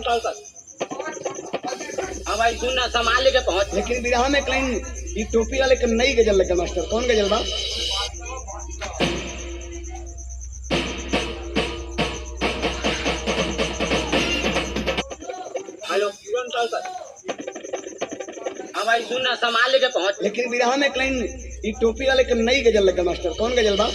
हाँ भाई सुनना संभाल के पहुंच। लेकिन बिरहा में कहीं ये टोपी वाले का नई गजल लगा मास्टर, कौन गजल बा? हेलो हाँ भाई सुनना संभाल के पहुंच। लेकिन बिरहा में कहीं ये टोपी वाले का नई गजल लगा मास्टर, कौन गजल बा?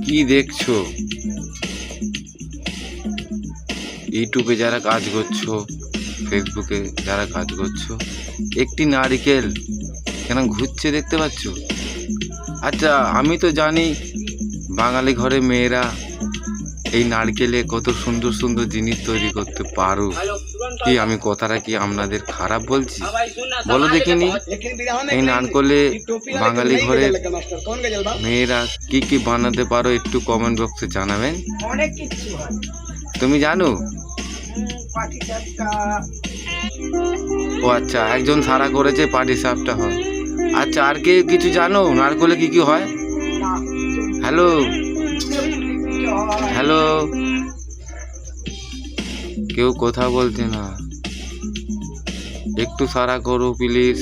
কি দেখছো? ইউটিউবে যারা কাজ করছো, ফেসবুকে যারা কাজ করছো, একটি নারকেল কেন ঘুরছে দেখতে পাচ্ছ? আচ্ছা আমি তো জানি বাঙালি ঘরে মেয়েরা এই নারকেলে কত সুন্দর সুন্দর জিনিস তৈরি করতে পারো। কি আমি কথাটা কি আপনাদের খারাপ বলছি? বলো দেখিনি, এই নারকেলে বাঙালি ঘরে মেয়েরা কি কি বানাতে পারো একটু কমেন্ট বক্সে জানাবেন। অনেক কিছু হয়। তুমি জানো? ও আচ্ছা, একজন সারা করেছে পাটি সাপটা হয়। আচ্ছা আর কে কিছু জানো নারকেলে কি কি হয়? হ্যালো হ্যালো, কেউ কথা বলছে না, একটু সারা করো প্লিজ।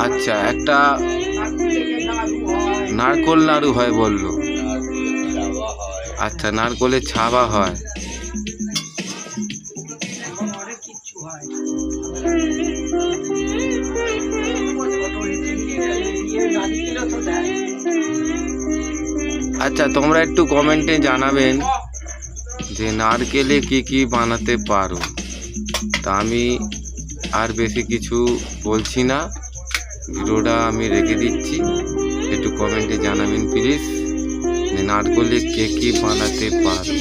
আচ্ছা একটা নারকোল নাড়ু হয় বললো। আচ্ছা নারকোলের ছাবা হয়। আচ্ছা তোমরা একটু কমেন্টে জানাবেন যে নারকেলে কি কি বানাতে পারো। তা আমি আর বেশি কিছু বলছি না, ভিডিওটা আমি রেখে দিচ্ছি। একটু কমেন্টে জানাবেন প্লিজ যে নারকেলে কে কি বানাতে পারো।